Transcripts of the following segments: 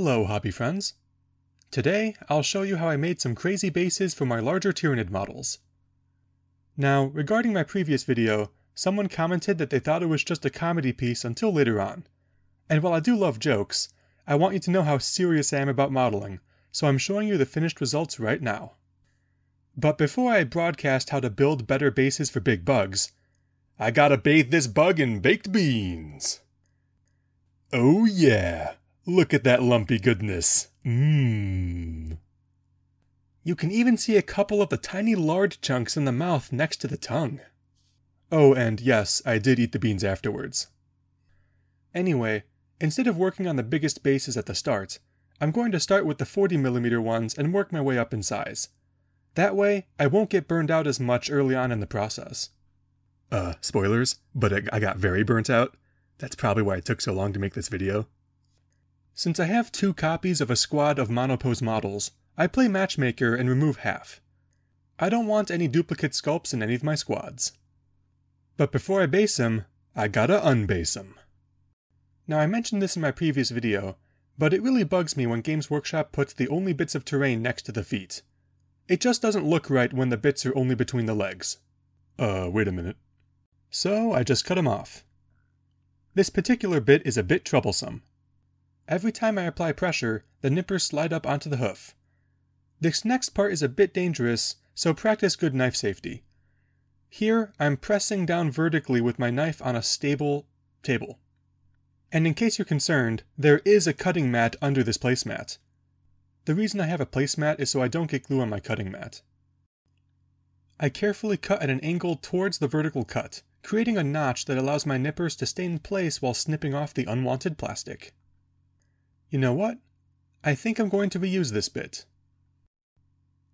Hello, hobby friends. Today, I'll show you how I made some crazy bases for my larger Tyranid models. Now, regarding my previous video, someone commented that they thought it was just a comedy piece until later on. And while I do love jokes, I want you to know how serious I am about modeling, so I'm showing you the finished results right now. But before I broadcast how to build better bases for big bugs, I gotta bathe this bug in baked beans! Oh yeah! Look at that lumpy goodness. Mmm. You can even see a couple of the tiny lard chunks in the mouth next to the tongue. Oh, and yes, I did eat the beans afterwards. Anyway, instead of working on the biggest bases at the start, I'm going to start with the 40mm ones and work my way up in size. That way, I won't get burned out as much early on in the process. Spoilers, but I got very burnt out. That's probably why it took so long to make this video. Since I have 2 copies of a squad of monopose models, I play matchmaker and remove half. I don't want any duplicate sculpts in any of my squads. But before I base them, I gotta unbase them. Now I mentioned this in my previous video, but it really bugs me when Games Workshop puts the only bits of terrain next to the feet. It just doesn't look right when the bits are only between the legs. Wait a minute. So I just cut them off. This particular bit is a bit troublesome. Every time I apply pressure, the nippers slide up onto the hoof. This next part is a bit dangerous, so practice good knife safety. Here, I'm pressing down vertically with my knife on a stable table. And in case you're concerned, there is a cutting mat under this placemat. The reason I have a placemat is so I don't get glue on my cutting mat. I carefully cut at an angle towards the vertical cut, creating a notch that allows my nippers to stay in place while snipping off the unwanted plastic. You know what? I think I'm going to reuse this bit.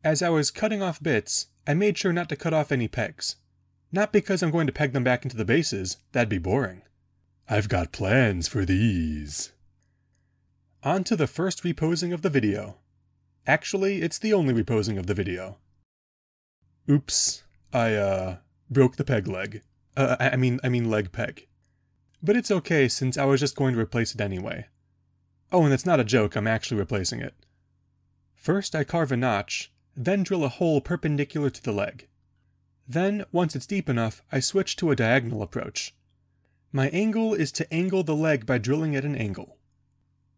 As I was cutting off bits, I made sure not to cut off any pegs. Not because I'm going to peg them back into the bases, that'd be boring. I've got plans for these. On to the first reposing of the video. Actually, it's the only reposing of the video. Oops, I broke the peg leg. I mean leg peg. But it's okay since I was just going to replace it anyway. Oh, and it's not a joke, I'm actually replacing it. First I carve a notch, then drill a hole perpendicular to the leg. Then, once it's deep enough, I switch to a diagonal approach. My angle is to angle the leg by drilling at an angle.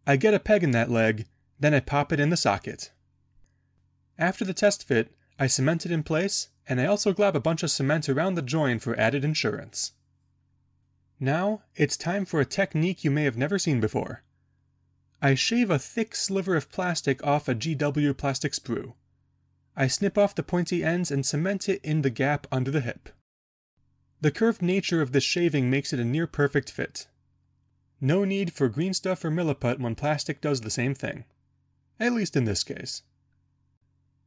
I get a peg in that leg, then I pop it in the socket. After the test fit, I cement it in place, and I also glab a bunch of cement around the join for added insurance. Now, it's time for a technique you may have never seen before. I shave a thick sliver of plastic off a GW plastic sprue. I snip off the pointy ends and cement it in the gap under the hip. The curved nature of this shaving makes it a near-perfect fit. No need for green stuff or milliput when plastic does the same thing. At least in this case.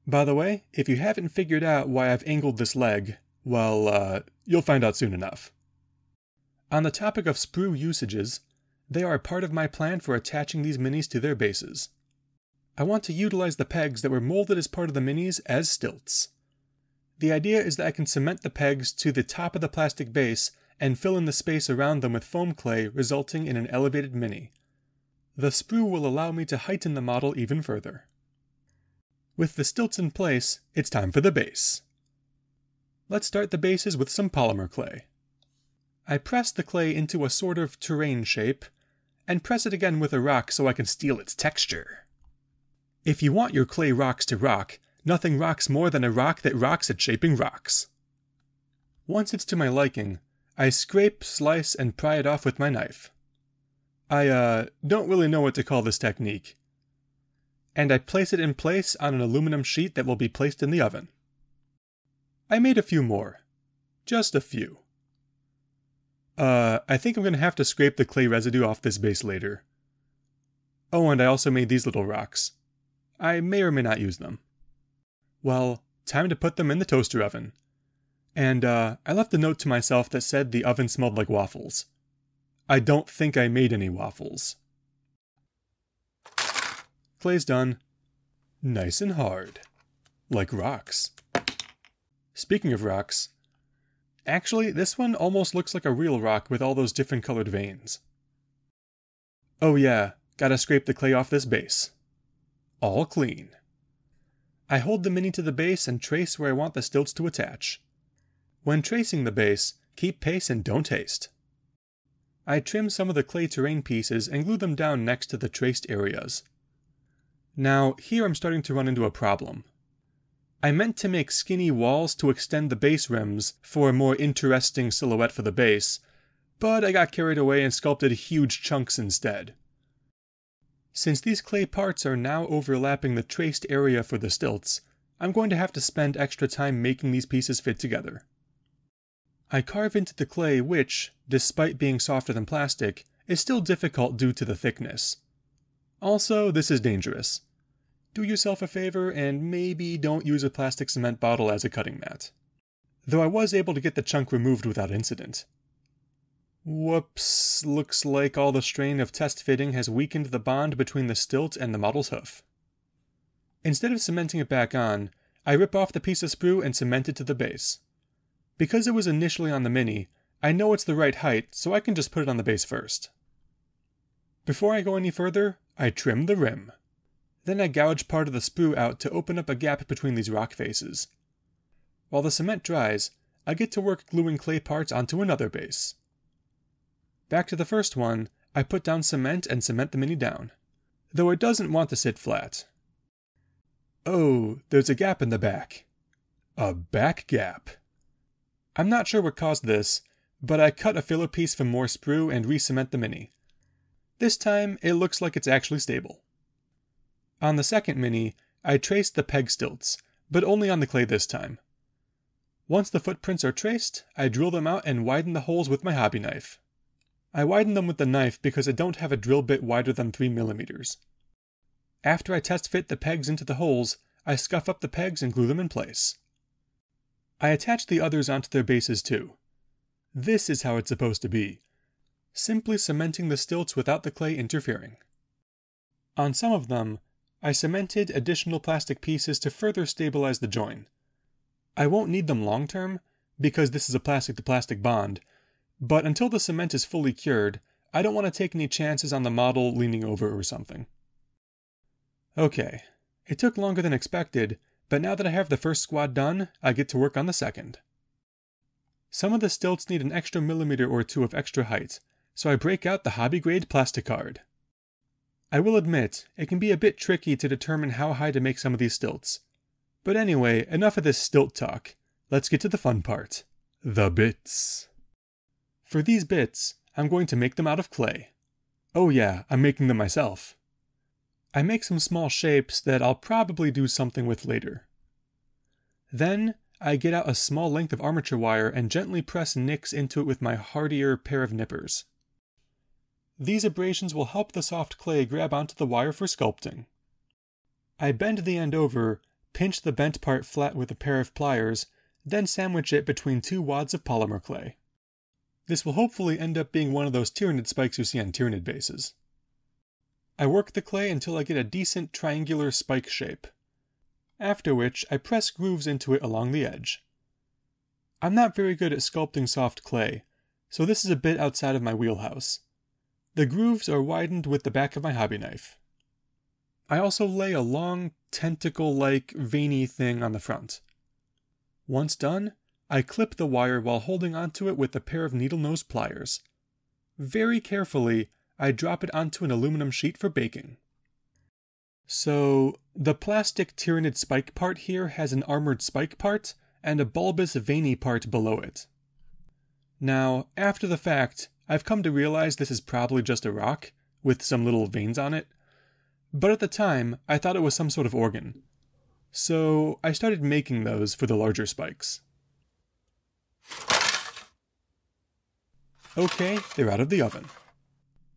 By the way, if you haven't figured out why I've angled this leg, well, you'll find out soon enough. On the topic of sprue usages, they are a part of my plan for attaching these minis to their bases. I want to utilize the pegs that were molded as part of the minis as stilts. The idea is that I can cement the pegs to the top of the plastic base and fill in the space around them with foam clay, resulting in an elevated mini. The sprue will allow me to heighten the model even further. With the stilts in place, it's time for the base. Let's start the bases with some polymer clay. I press the clay into a sort of terrain shape, and press it again with a rock so I can steal its texture. If you want your clay rocks to rock, nothing rocks more than a rock that rocks at shaping rocks. Once it's to my liking, I scrape, slice, and pry it off with my knife. I don't really know what to call this technique. And I place it in place on an aluminum sheet that will be placed in the oven. I made a few more. Just a few. I think I'm going to have to scrape the clay residue off this base later. Oh, and I also made these little rocks. I may or may not use them. Well, time to put them in the toaster oven. And, I left a note to myself that said the oven smelled like waffles. I don't think I made any waffles. Clay's done. Nice and hard. Like rocks. Speaking of rocks, actually, this one almost looks like a real rock with all those different colored veins. Oh yeah, Gotta scrape the clay off this base. All clean. I hold the Mini to the base and trace where I want the stilts to attach. When tracing the base, keep pace and don't haste. I trim some of the clay terrain pieces and glue them down next to the traced areas. Now, here I'm starting to run into a problem. I meant to make skinny walls to extend the base rims for a more interesting silhouette for the base, but I got carried away and sculpted huge chunks instead. Since these clay parts are now overlapping the traced area for the stilts, I'm going to have to spend extra time making these pieces fit together. I carve into the clay which, despite being softer than plastic, is still difficult due to the thickness. Also, this is dangerous. Do yourself a favor and maybe don't use a plastic cement bottle as a cutting mat. Though I was able to get the chunk removed without incident. Whoops, looks like all the strain of test fitting has weakened the bond between the stilt and the model's hoof. Instead of cementing it back on, I rip off the piece of sprue and cement it to the base. Because it was initially on the Mini, I know it's the right height, so I can just put it on the base first. Before I go any further, I trim the rim. Then I gouge part of the sprue out to open up a gap between these rock faces. While the cement dries, I get to work gluing clay parts onto another base. Back to the first one, I put down cement and cement the Mini down, though it doesn't want to sit flat. Oh, there's a gap in the back. A back gap. I'm not sure what caused this, but I cut a filler piece from more sprue and re-cement the Mini. This time, it looks like it's actually stable. On the second Mini, I traced the peg stilts, but only on the clay this time. Once the footprints are traced, I drill them out and widen the holes with my hobby knife. I widen them with the knife because I don't have a drill bit wider than 3mm. After I test fit the pegs into the holes, I scuff up the pegs and glue them in place. I attach the others onto their bases too. This is how it's supposed to be. Simply cementing the stilts without the clay interfering. On some of them, I cemented additional plastic pieces to further stabilize the join. I won't need them long term, because this is a plastic-to-plastic bond, but until the cement is fully cured, I don't want to take any chances on the model leaning over or something. Okay, it took longer than expected, but now that I have the first squad done, I get to work on the second. Some of the stilts need an extra millimeter or two of extra height, so I break out the hobby-grade plasticard. I will admit, it can be a bit tricky to determine how high to make some of these stilts. But anyway, enough of this stilt talk. Let's get to the fun part. The bits. For these bits, I'm going to make them out of clay. Oh yeah, I'm making them myself. I make some small shapes that I'll probably do something with later. Then, I get out a small length of armature wire and gently press nicks into it with my hardier pair of nippers. These abrasions will help the soft clay grab onto the wire for sculpting. I bend the end over, pinch the bent part flat with a pair of pliers, then sandwich it between 2 wads of polymer clay. This will hopefully end up being one of those Tyranid spikes you see on Tyranid bases. I work the clay until I get a decent triangular spike shape, after which I press grooves into it along the edge. I'm not very good at sculpting soft clay, so this is a bit outside of my wheelhouse. The grooves are widened with the back of my hobby knife. I also lay a long, tentacle-like, veiny thing on the front. Once done, I clip the wire while holding onto it with a pair of needle-nose pliers. Very carefully, I drop it onto an aluminum sheet for baking. So, the plastic Tyranid spike part here has an armored spike part and a bulbous veiny part below it. Now, after the fact, I've come to realize this is probably just a rock, with some little veins on it, but at the time, I thought it was some sort of organ. So, I started making those for the larger spikes. Okay, they're out of the oven.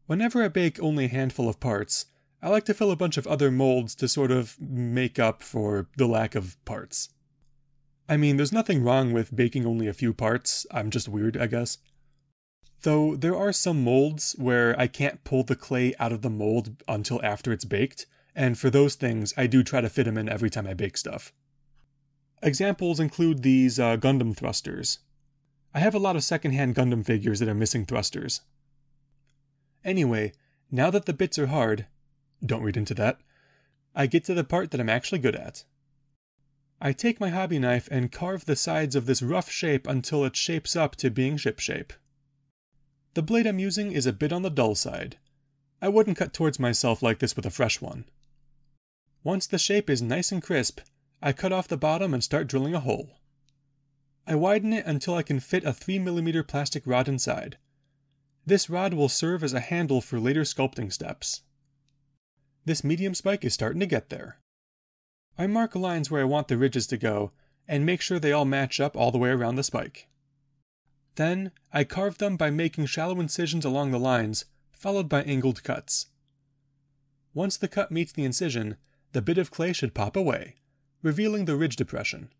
Whenever I bake only a handful of parts, I like to fill a bunch of other molds to sort of make up for the lack of parts. I mean, there's nothing wrong with baking only a few parts, I'm just weird, I guess. Though there are some molds where I can't pull the clay out of the mold until after it's baked, and for those things I do try to fit them in every time I bake stuff. Examples include these Gundam thrusters. I have a lot of secondhand Gundam figures that are missing thrusters. Anyway, now that the bits are hard, don't read into that. I get to the part that I'm actually good at. I take my hobby knife and carve the sides of this rough shape until it shapes up to being shipshape. The blade I'm using is a bit on the dull side. I wouldn't cut towards myself like this with a fresh one. Once the shape is nice and crisp, I cut off the bottom and start drilling a hole. I widen it until I can fit a 3mm plastic rod inside. This rod will serve as a handle for later sculpting steps. This medium spike is starting to get there. I mark lines where I want the ridges to go, and make sure they all match up all the way around the spike. Then, I carve them by making shallow incisions along the lines, followed by angled cuts. Once the cut meets the incision, the bit of clay should pop away, revealing the ridge depression.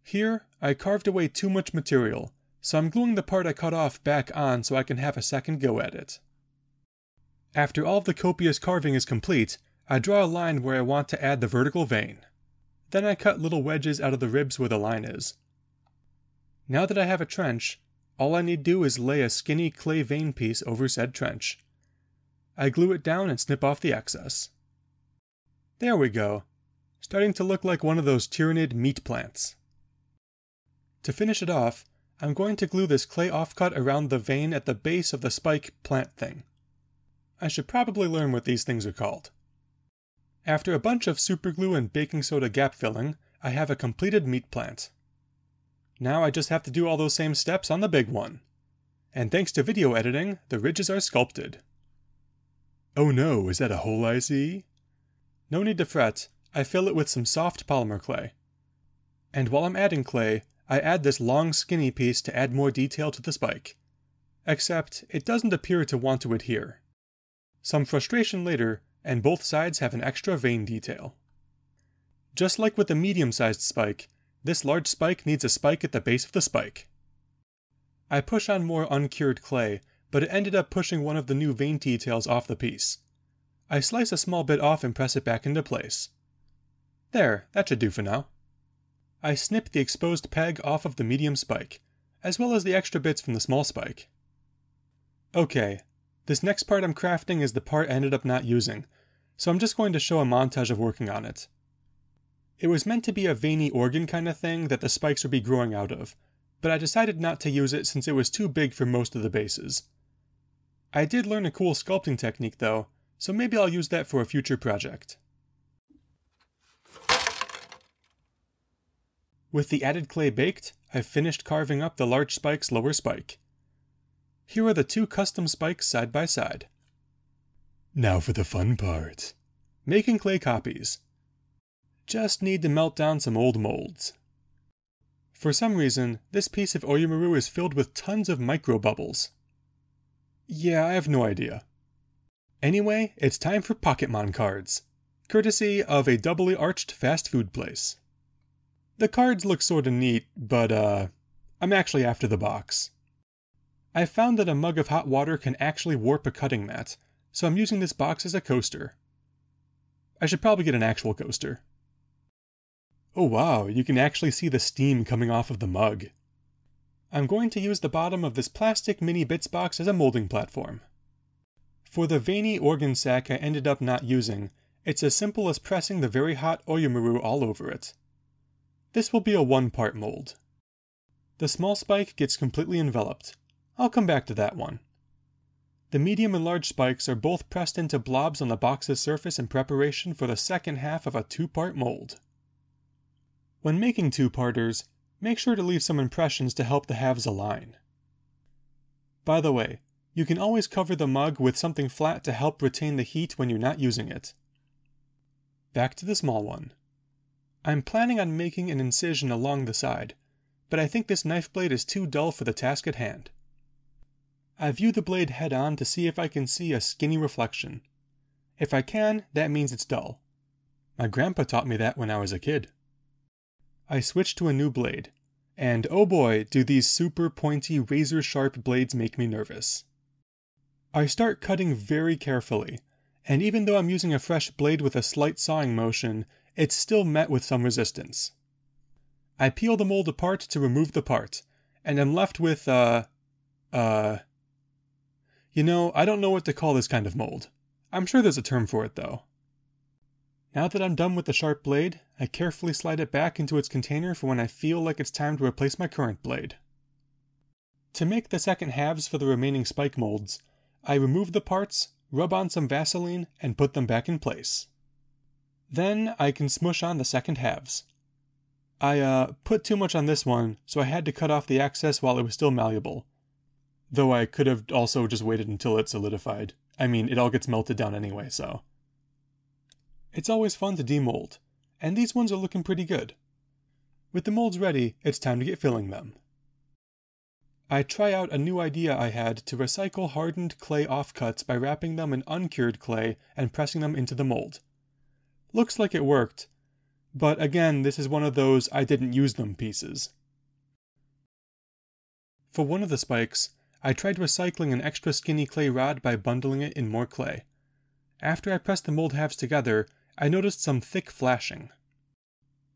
Here, I carved away too much material, so I'm gluing the part I cut off back on so I can have a second go at it. After all of the copious carving is complete, I draw a line where I want to add the vertical vein. Then I cut little wedges out of the ribs where the line is. Now that I have a trench, all I need do is lay a skinny clay vein piece over said trench. I glue it down and snip off the excess. There we go, starting to look like one of those Tyranid meat plants. To finish it off, I'm going to glue this clay offcut around the vein at the base of the spike plant thing. I should probably learn what these things are called. After a bunch of superglue and baking soda gap filling, I have a completed meat plant. Now I just have to do all those same steps on the big one. And thanks to video editing, the ridges are sculpted. Oh no, is that a hole I see? No need to fret, I fill it with some soft polymer clay. And while I'm adding clay, I add this long skinny piece to add more detail to the spike. Except, it doesn't appear to want to adhere. Some frustration later, and both sides have an extra vein detail. Just like with the medium-sized spike, this large spike needs a spike at the base of the spike. I push on more uncured clay, but it ended up pushing one of the new vein details off the piece. I slice a small bit off and press it back into place. There, that should do for now. I snip the exposed peg off of the medium spike, as well as the extra bits from the small spike. Okay, this next part I'm crafting is the part I ended up not using, so I'm just going to show a montage of working on it. It was meant to be a veiny organ kind of thing that the spikes would be growing out of, but I decided not to use it since it was too big for most of the bases. I did learn a cool sculpting technique though, so maybe I'll use that for a future project. With the added clay baked, I've finished carving up the large spike's lower spike. Here are the two custom spikes side by side. Now for the fun part. Making clay copies. Just need to melt down some old molds. For some reason, this piece of Oyamaru is filled with tons of micro bubbles. Yeah, I have no idea. Anyway, it's time for Pocketmon cards, courtesy of a doubly arched fast food place. The cards look sorta neat, but I'm actually after the box. I found that a mug of hot water can actually warp a cutting mat, so I'm using this box as a coaster. I should probably get an actual coaster. Oh wow, you can actually see the steam coming off of the mug. I'm going to use the bottom of this plastic mini bits box as a molding platform. For the veiny organ sac I ended up not using, it's as simple as pressing the very hot Oyamaru all over it. This will be a one-part mold. The small spike gets completely enveloped. I'll come back to that one. The medium and large spikes are both pressed into blobs on the box's surface in preparation for the second half of a two-part mold. When making two-parters, make sure to leave some impressions to help the halves align. By the way, you can always cover the mug with something flat to help retain the heat when you're not using it. Back to the small one. I'm planning on making an incision along the side, but I think this knife blade is too dull for the task at hand. I view the blade head-on to see if I can see a skinny reflection. If I can, that means it's dull. My grandpa taught me that when I was a kid. I switch to a new blade, and oh boy, do these super pointy, razor-sharp blades make me nervous. I start cutting very carefully, and even though I'm using a fresh blade with a slight sawing motion, it's still met with some resistance. I peel the mold apart to remove the part, and I'm left with you know, I don't know what to call this kind of mold. I'm sure there's a term for it though. Now that I'm done with the sharp blade, I carefully slide it back into its container for when I feel like it's time to replace my current blade. To make the second halves for the remaining spike molds, I remove the parts, rub on some Vaseline, and put them back in place. Then I can smush on the second halves. I put too much on this one, so I had to cut off the excess while it was still malleable. Though I could have also just waited until it solidified. I mean, it all gets melted down anyway, so. It's always fun to demold, and these ones are looking pretty good. With the molds ready, it's time to get filling them. I try out a new idea I had to recycle hardened clay offcuts by wrapping them in uncured clay and pressing them into the mold. Looks like it worked, but again, this is one of those I didn't use them pieces. For one of the spikes, I tried recycling an extra skinny clay rod by bundling it in more clay. After I pressed the mold halves together, I noticed some thick flashing.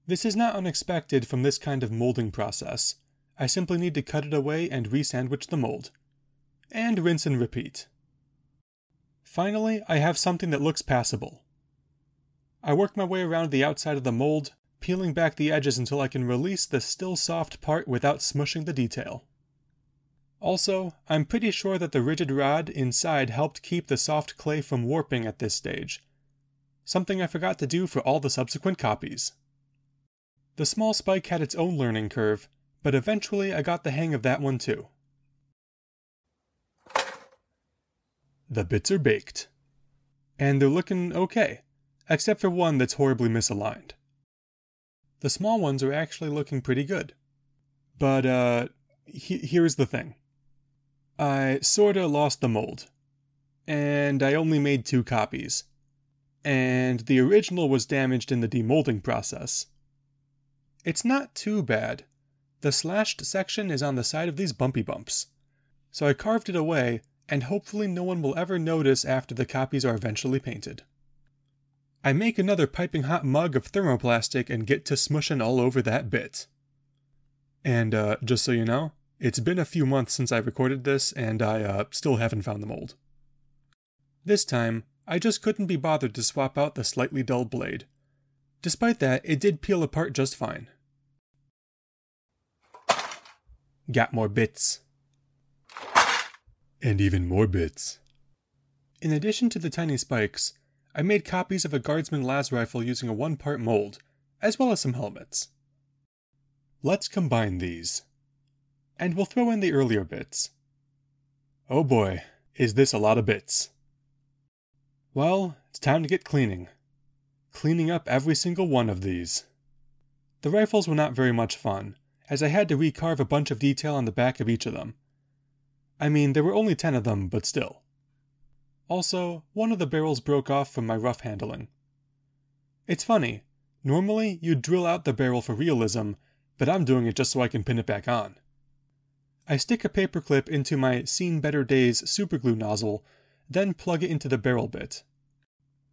This is not unexpected from this kind of molding process. I simply need to cut it away and re-sandwich the mold. And rinse and repeat. Finally, I have something that looks passable. I work my way around the outside of the mold, peeling back the edges until I can release the still soft part without smushing the detail. Also, I'm pretty sure that the rigid rod inside helped keep the soft clay from warping at this stage. Something I forgot to do for all the subsequent copies. The small spike had its own learning curve, but eventually I got the hang of that one too. The bits are baked. And they're looking okay, except for one that's horribly misaligned. The small ones are actually looking pretty good. But, here's the thing. I sorta lost the mold. And I only made 2 copies. And the original was damaged in the demolding process. It's not too bad. The slashed section is on the side of these bumpy bumps. So I carved it away, and hopefully no one will ever notice after the copies are eventually painted. I make another piping hot mug of thermoplastic and get to smushing all over that bit. And just so you know, it's been a few months since I recorded this, and I still haven't found the mold. This time, I just couldn't be bothered to swap out the slightly dull blade. Despite that, it did peel apart just fine. Got more bits. And even more bits. In addition to the tiny spikes, I made copies of a guardsman las rifle using a 1-part mold, as well as some helmets. Let's combine these. And we'll throw in the earlier bits. Oh boy, is this a lot of bits. Well, it's time to get cleaning. Cleaning up every single one of these. The rifles were not very much fun, as I had to recarve a bunch of detail on the back of each of them. I mean, there were only 10 of them, but still. Also, one of the barrels broke off from my rough handling. It's funny, normally you'd drill out the barrel for realism, but I'm doing it just so I can pin it back on. I stick a paperclip into my Seen Better Days superglue nozzle, then plug it into the barrel bit.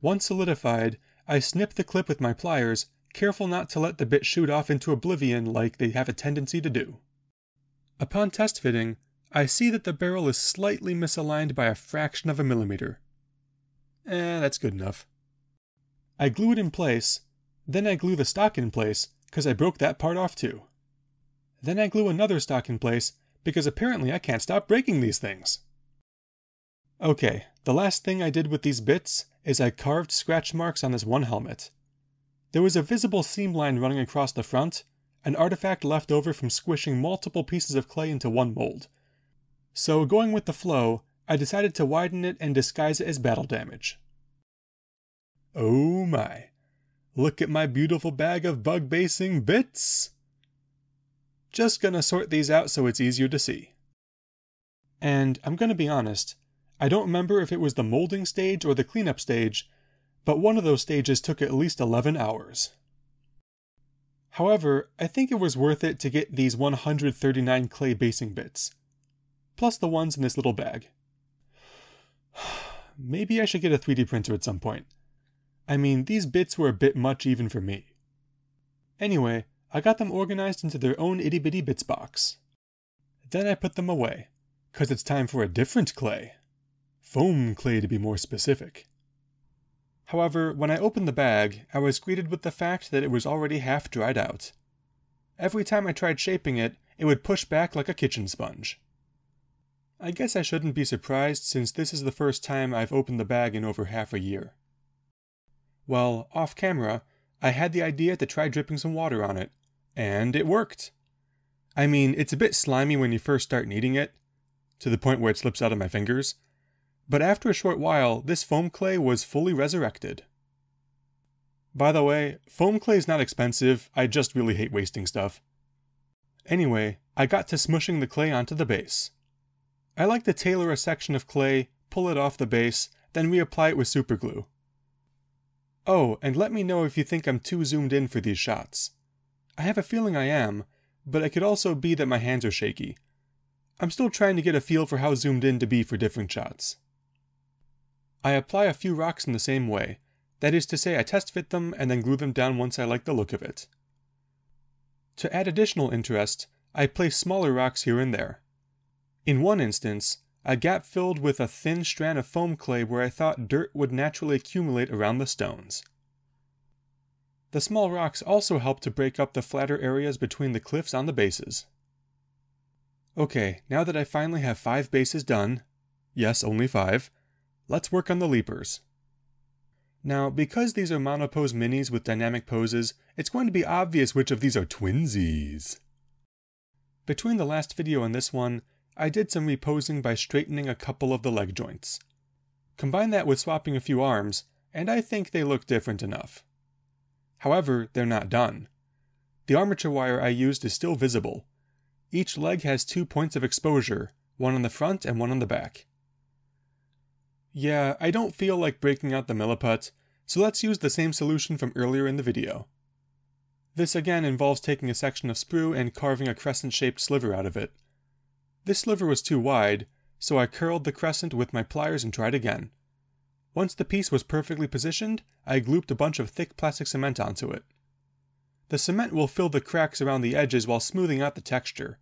Once solidified, I snip the clip with my pliers, careful not to let the bit shoot off into oblivion like they have a tendency to do. Upon test fitting, I see that the barrel is slightly misaligned by a fraction of a millimeter. That's good enough. I glue it in place, then I glue the stock in place, because I broke that part off too. Then I glue another stock in place, because apparently I can't stop breaking these things. Okay, the last thing I did with these bits is I carved scratch marks on this one helmet. There was a visible seam line running across the front, an artifact left over from squishing multiple pieces of clay into one mold. So going with the flow, I decided to widen it and disguise it as battle damage. Oh my, look at my beautiful bag of bug basing bits! Just gonna sort these out so it's easier to see. And I'm gonna be honest, I don't remember if it was the molding stage or the cleanup stage, but one of those stages took at least 11 hours. However, I think it was worth it to get these 139 clay basing bits, plus the ones in this little bag. Maybe I should get a 3D printer at some point. I mean, these bits were a bit much even for me. Anyway, I got them organized into their own itty-bitty bits box. Then I put them away, 'cause it's time for a different clay. Foam clay to be more specific. However, when I opened the bag, I was greeted with the fact that it was already half dried out. Every time I tried shaping it, it would push back like a kitchen sponge. I guess I shouldn't be surprised since this is the first time I've opened the bag in over half a year. Well, off camera, I had the idea to try dripping some water on it, and it worked. I mean, it's a bit slimy when you first start kneading it, to the point where it slips out of my fingers, but after a short while, this foam clay was fully resurrected. By the way, foam clay is not expensive, I just really hate wasting stuff. Anyway, I got to smushing the clay onto the base. I like to tailor a section of clay, pull it off the base, then reapply it with superglue. Oh, and let me know if you think I'm too zoomed in for these shots. I have a feeling I am, but it could also be that my hands are shaky. I'm still trying to get a feel for how zoomed in to be for different shots. I apply a few rocks in the same way, that is to say I test fit them and then glue them down once I like the look of it. To add additional interest, I place smaller rocks here and there. In one instance, a gap filled with a thin strand of foam clay where I thought dirt would naturally accumulate around the stones. The small rocks also help to break up the flatter areas between the cliffs on the bases. Okay, now that I finally have 5 bases done, yes, only 5, let's work on the leapers. Now, because these are monopose minis with dynamic poses, it's going to be obvious which of these are twinsies. Between the last video and this one, I did some reposing by straightening a couple of the leg joints. Combine that with swapping a few arms, and I think they look different enough. However, they're not done. The armature wire I used is still visible. Each leg has 2 points of exposure, one on the front and one on the back. Yeah, I don't feel like breaking out the milliput, so let's use the same solution from earlier in the video. This again involves taking a section of sprue and carving a crescent-shaped sliver out of it. This sliver was too wide, so I curled the crescent with my pliers and tried again. Once the piece was perfectly positioned, I glooped a bunch of thick plastic cement onto it. The cement will fill the cracks around the edges while smoothing out the texture.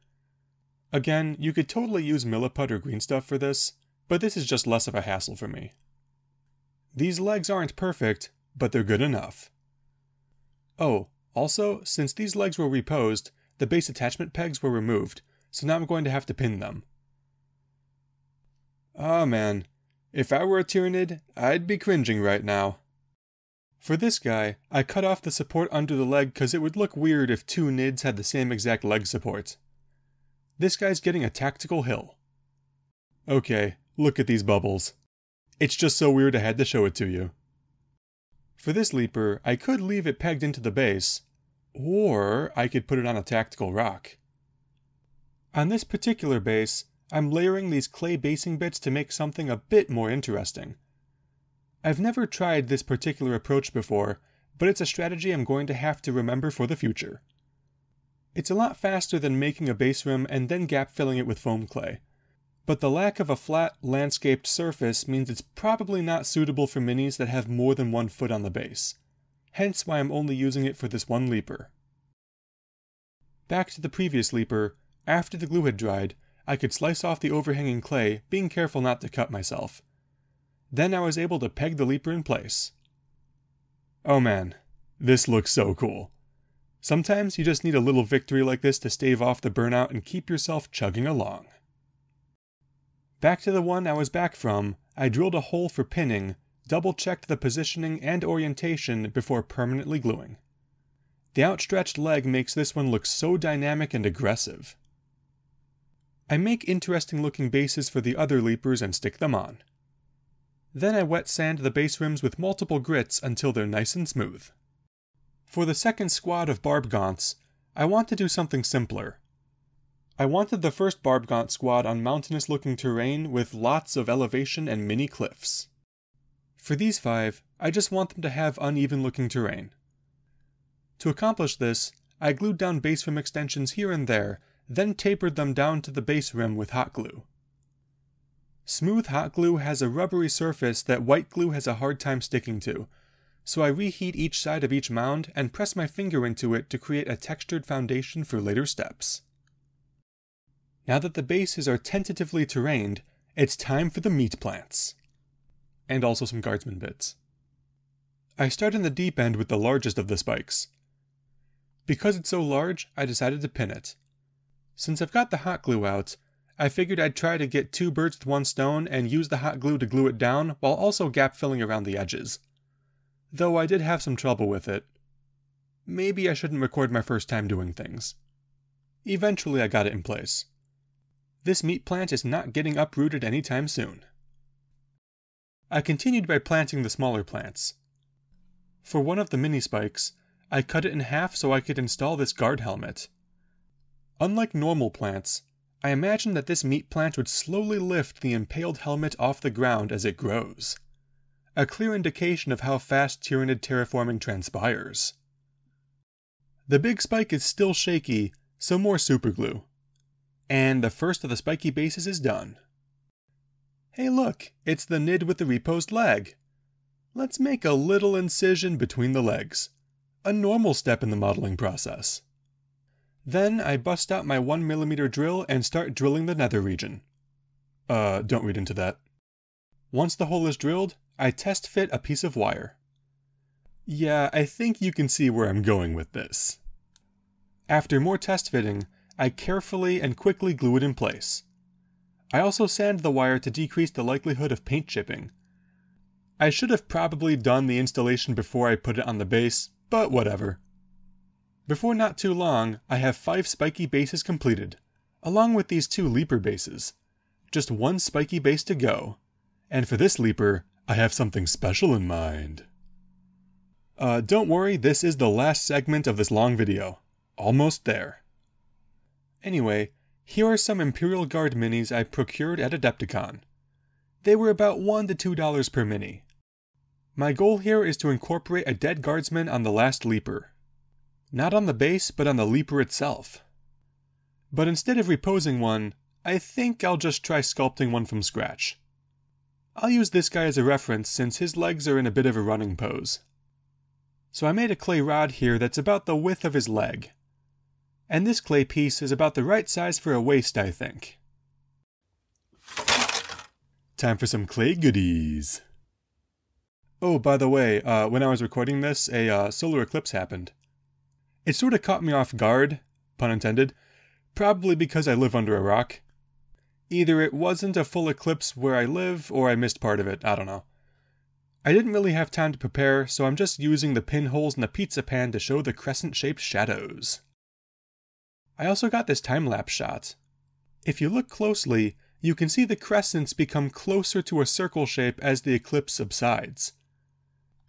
Again, you could totally use milliput or green stuff for this, but this is just less of a hassle for me. These legs aren't perfect, but they're good enough. Oh, also, since these legs were reposed, the base attachment pegs were removed, so now I'm going to have to pin them. Ah man, if I were a Tyranid, I'd be cringing right now. For this guy, I cut off the support under the leg because it would look weird if 2 nids had the same exact leg support. This guy's getting a tactical hill. Okay, look at these bubbles. It's just so weird I had to show it to you. For this leaper, I could leave it pegged into the base, or I could put it on a tactical rock. On this particular base, I'm layering these clay basing bits to make something a bit more interesting. I've never tried this particular approach before, but it's a strategy I'm going to have to remember for the future. It's a lot faster than making a base rim and then gap filling it with foam clay, but the lack of a flat, landscaped surface means it's probably not suitable for minis that have more than 1 foot on the base, hence why I'm only using it for this one leaper. Back to the previous leaper, after the glue had dried, I could slice off the overhanging clay, being careful not to cut myself. Then I was able to peg the leaper in place. Oh man, this looks so cool. Sometimes you just need a little victory like this to stave off the burnout and keep yourself chugging along. Back to the one I was back from, I drilled a hole for pinning, double-checked the positioning and orientation before permanently gluing. The outstretched leg makes this one look so dynamic and aggressive. I make interesting looking bases for the other leapers and stick them on. Then I wet sand the base rims with multiple grits until they're nice and smooth. For the second squad of barb gaunts, I want to do something simpler. I wanted the first barb gaunt squad on mountainous looking terrain with lots of elevation and mini cliffs. For these 5, I just want them to have uneven looking terrain. To accomplish this, I glued down base rim extensions here and there, then tapered them down to the base rim with hot glue. Smooth hot glue has a rubbery surface that white glue has a hard time sticking to, so I reheat each side of each mound and press my finger into it to create a textured foundation for later steps. Now that the bases are tentatively terrained, it's time for the meat plants. And also some guardsman bits. I start in the deep end with the largest of the spikes. Because it's so large, I decided to pin it. Since I've got the hot glue out, I figured I'd try to get 2 birds with 1 stone and use the hot glue to glue it down while also gap filling around the edges. Though I did have some trouble with it. Maybe I shouldn't record my first time doing things. Eventually I got it in place. This meat plant is not getting uprooted anytime soon. I continued by planting the smaller plants. For one of the mini spikes, I cut it in half so I could install this guard helmet. Unlike normal plants, I imagined that this meat plant would slowly lift the impaled helmet off the ground as it grows. A clear indication of how fast Tyranid terraforming transpires. The big spike is still shaky, so more superglue. And the first of the spiky bases is done. Hey look, it's the nid with the reposed leg. Let's make a little incision between the legs. A normal step in the modeling process. Then I bust out my 1mm drill and start drilling the nether region. Don't read into that. Once the hole is drilled, I test fit a piece of wire. Yeah, I think you can see where I'm going with this. After more test fitting, I carefully and quickly glue it in place. I also sand the wire to decrease the likelihood of paint chipping. I should have probably done the installation before I put it on the base, but whatever. Before not too long, I have 5 spiky bases completed, along with these 2 leaper bases. Just 1 spiky base to go. And for this leaper, I have something special in mind. Don't worry, this is the last segment of this long video. Almost there. Anyway, here are some Imperial Guard minis I procured at Adepticon. They were about $1 to $2 per mini. My goal here is to incorporate a dead guardsman on the last leaper. Not on the base, but on the leaper itself. But instead of reposing one, I think I'll just try sculpting one from scratch. I'll use this guy as a reference since his legs are in a bit of a running pose. So I made a clay rod here that's about the width of his leg. And this clay piece is about the right size for a waist, I think. Time for some clay goodies. Oh, by the way, when I was recording this, a solar eclipse happened. It sort of caught me off guard, pun intended, probably because I live under a rock. Either it wasn't a full eclipse where I live, or I missed part of it, I don't know. I didn't really have time to prepare, so I'm just using the pinholes in the pizza pan to show the crescent-shaped shadows. I also got this time-lapse shot. If you look closely, you can see the crescents become closer to a circle shape as the eclipse subsides.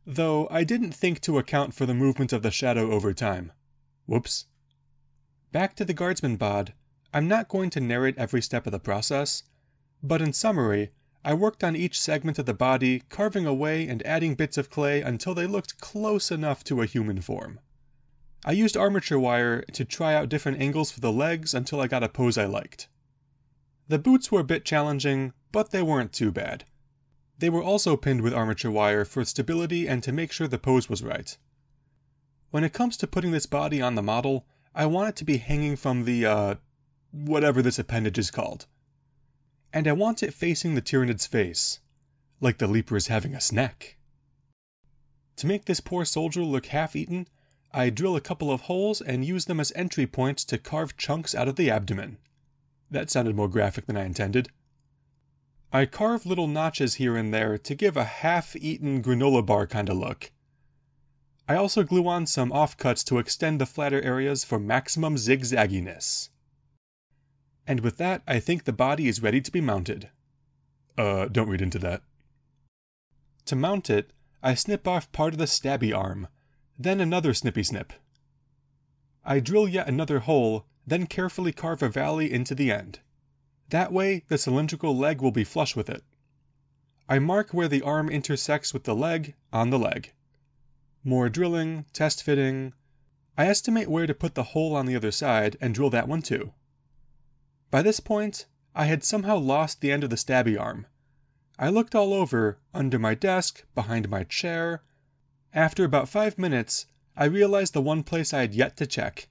Though I didn't think to account for the movement of the shadow over time. Whoops. Back to the guardsman bod, I'm not going to narrate every step of the process, but in summary, I worked on each segment of the body, carving away and adding bits of clay until they looked close enough to a human form. I used armature wire to try out different angles for the legs until I got a pose I liked. The boots were a bit challenging, but they weren't too bad. They were also pinned with armature wire for stability and to make sure the pose was right. When it comes to putting this body on the model, I want it to be hanging from the, whatever this appendage is called. And I want it facing the Tyranid's face, like the Leaper is having a snack. To make this poor soldier look half-eaten, I drill a couple of holes and use them as entry points to carve chunks out of the abdomen. That sounded more graphic than I intended. I carve little notches here and there to give a half-eaten granola bar kind of look. I also glue on some offcuts to extend the flatter areas for maximum zigzagginess. And with that, I think the body is ready to be mounted. Don't read into that. To mount it, I snip off part of the stabby arm, then another snippy snip. I drill yet another hole, then carefully carve a valley into the end. That way, the cylindrical leg will be flush with it. I mark where the arm intersects with the leg on the leg. More drilling, test fitting. I estimate where to put the hole on the other side and drill that one too. By this point, I had somehow lost the end of the stabby arm. I looked all over, under my desk, behind my chair. After about 5 minutes, I realized the one place I had yet to check.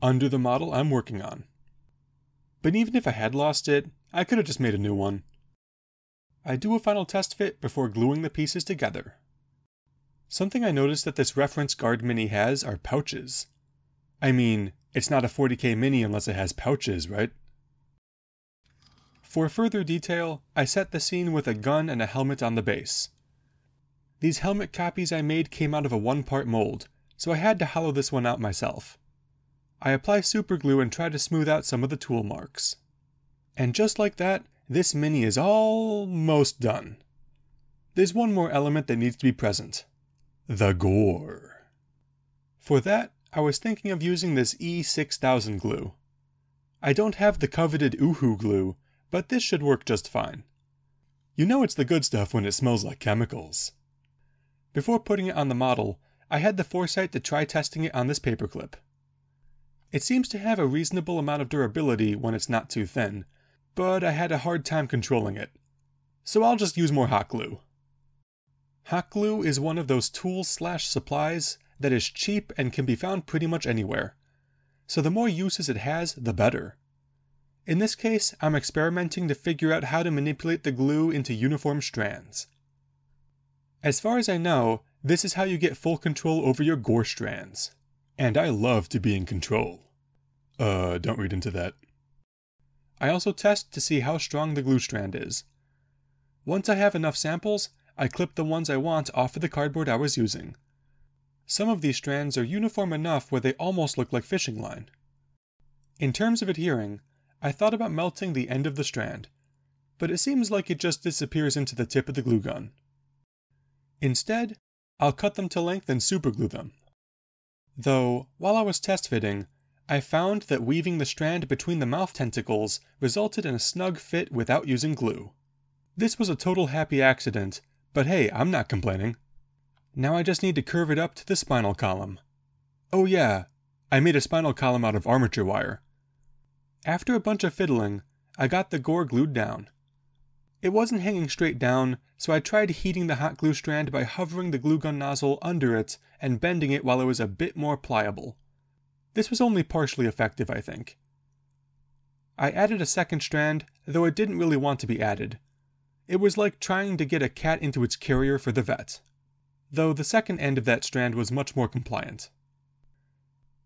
Under the model I'm working on. But even if I had lost it, I could have just made a new one. I do a final test fit before gluing the pieces together. Something I noticed that this reference guard mini has are pouches. I mean, it's not a 40K mini unless it has pouches, right? For further detail, I set the scene with a gun and a helmet on the base. These helmet copies I made came out of a one-part mold, so I had to hollow this one out myself. I apply super glue and try to smooth out some of the tool marks. And just like that, this mini is almost done. There's one more element that needs to be present. The gore. For that, I was thinking of using this E6000 glue. I don't have the coveted Uhu glue, but this should work just fine. You know it's the good stuff when it smells like chemicals. Before putting it on the model, I had the foresight to try testing it on this paperclip. It seems to have a reasonable amount of durability when it's not too thin, but I had a hard time controlling it. So I'll just use more hot glue. Hot glue is one of those tools/supplies that is cheap and can be found pretty much anywhere. So the more uses it has, the better. In this case, I'm experimenting to figure out how to manipulate the glue into uniform strands. As far as I know, this is how you get full control over your gore strands. And I love to be in control. Don't read into that. I also test to see how strong the glue strand is. Once I have enough samples, I clip the ones I want off of the cardboard I was using. Some of these strands are uniform enough where they almost look like fishing line. In terms of adhering, I thought about melting the end of the strand, but it seems like it just disappears into the tip of the glue gun. Instead, I'll cut them to length and superglue them. Though, while I was test fitting, I found that weaving the strand between the mouth tentacles resulted in a snug fit without using glue. This was a total happy accident, but hey, I'm not complaining. Now I just need to curve it up to the spinal column. Oh yeah, I made a spinal column out of armature wire. After a bunch of fiddling, I got the gore glued down. It wasn't hanging straight down, so I tried heating the hot glue strand by hovering the glue gun nozzle under it and bending it while it was a bit more pliable. This was only partially effective, I think. I added a second strand, though it didn't really want to be added. It was like trying to get a cat into its carrier for the vet. Though the second end of that strand was much more compliant.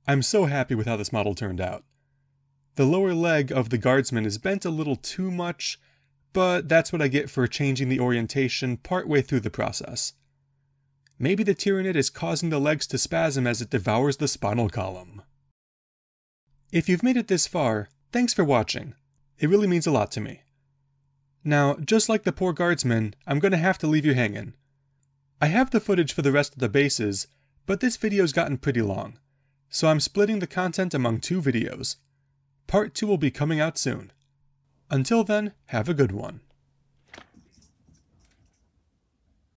I'm so happy with how this model turned out. The lower leg of the guardsman is bent a little too much, but that's what I get for changing the orientation partway through the process. Maybe the Tyranid is causing the legs to spasm as it devours the spinal column. If you've made it this far, thanks for watching. It really means a lot to me. Now, just like the poor guardsman, I'm gonna have to leave you hanging. I have the footage for the rest of the bases, but this video's gotten pretty long, so I'm splitting the content among 2 videos. Part 2 will be coming out soon. Until then, have a good one.